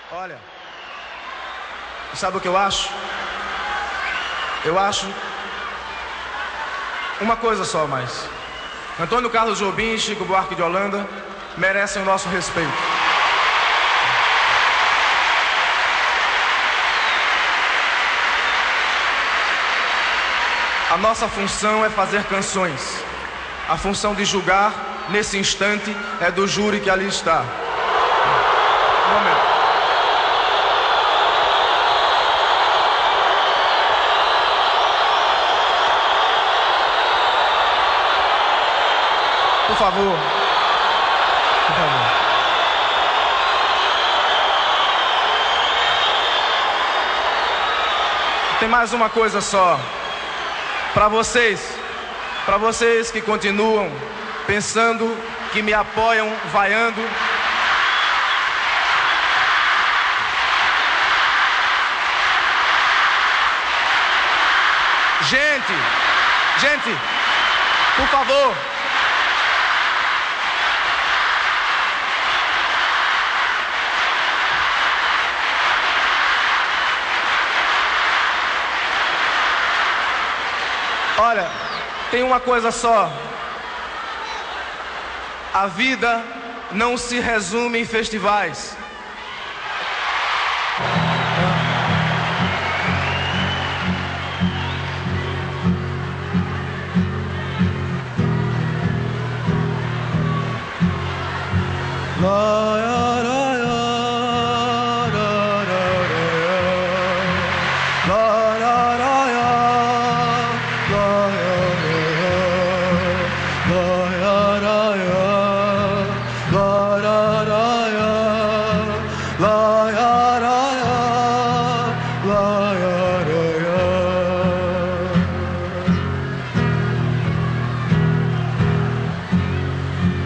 Olha, sabe o que eu acho? Eu acho uma coisa só mais. Antônio Carlos Jobim e Chico Buarque de Holanda merecem o nosso respeito. A nossa função é fazer canções. A função de julgar, nesse instante, é do júri que ali está. Um momento. Por favor. Por favor. Tem mais uma coisa só. Para vocês que continuam pensando, que me apoiam, vaiando. Gente, por favor. Olha, tem uma coisa só. A vida não se resume em festivais.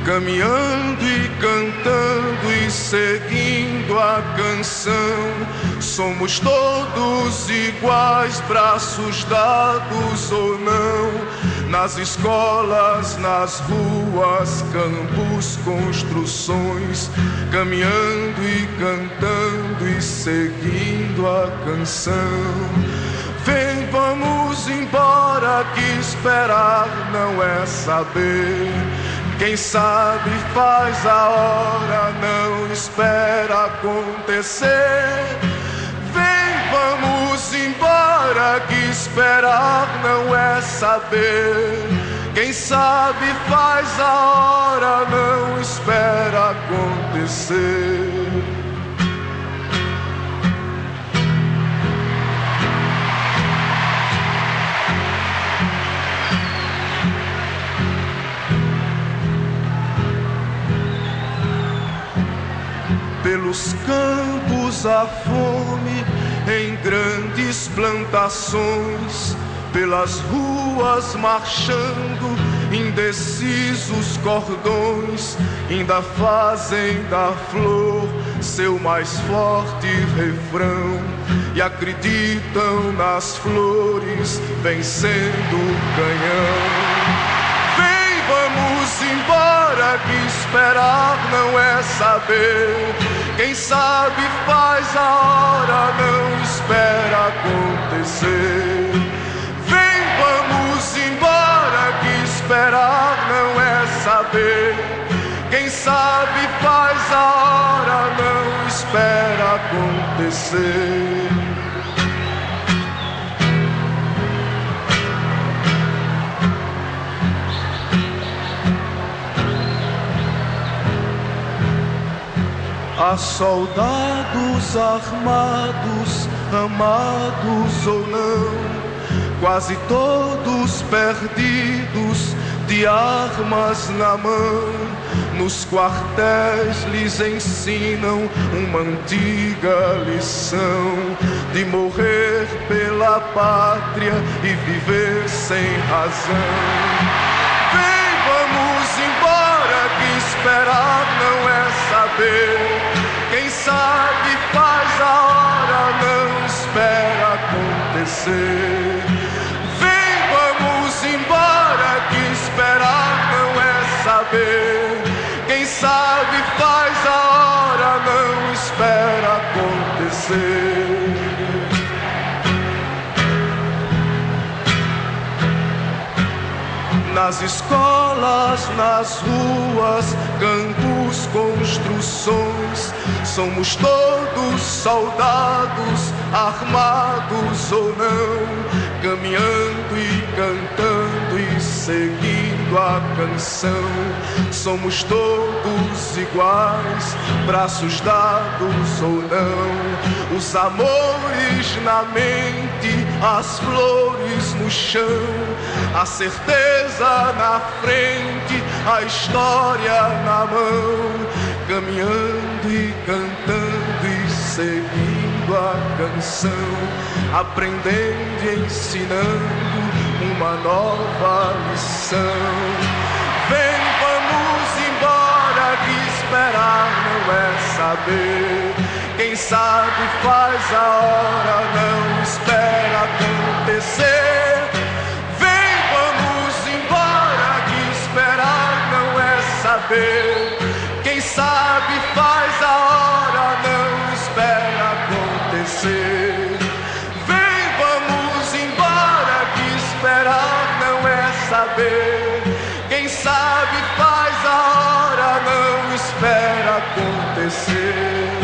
Caminhando e cantando e seguindo a canção, somos todos iguais, braços dados ou não. Nas escolas, nas ruas, campos, construções, caminhando e cantando e seguindo a canção. Vem, vamos embora, que esperar não é saber. Quem sabe faz a hora, não espera acontecer. Vem, vamos embora, que esperar não é saber. Quem sabe faz a hora, não espera acontecer. Pelos campos a fome, em grandes plantações, pelas ruas marchando, indecisos cordões, ainda fazem da flor seu mais forte refrão, e acreditam nas flores vencendo o canhão. Vamos embora, que esperar não é saber. Quem sabe faz a hora, não espera acontecer. Vem, vamos embora, que esperar não é saber. Quem sabe faz a hora, não espera acontecer. Há soldados armados, amados ou não, quase todos perdidos, de armas na mão. Nos quartéis lhes ensinam uma antiga lição de morrer pela pátria e viver sem razão. Vem, vamos embora, que esperar não é saber. Quem sabe faz a hora, não espera acontecer. Vem, vamos embora, que esperar não é saber. Quem sabe faz a hora, não espera acontecer. nas escolas, nas ruas, campos, construções, somos todos soldados, armados ou não, caminhando e cantando e seguindo a canção. Somos todos iguais, braços dados ou não, os amores na mente, as flores no chão, a certeza na frente, a história na mão, caminhando e cantando e seguindo a canção, aprendendo e ensinando uma nova lição. Vem, vamos embora, que esperar não é saber. Quem sabe faz a hora, não espera acontecer. Vem, vamos embora, que esperar não é saber. Quem sabe faz a hora, não espera acontecer. Vem, vamos embora, que esperar não é saber. Quem sabe faz a hora, não espera acontecer.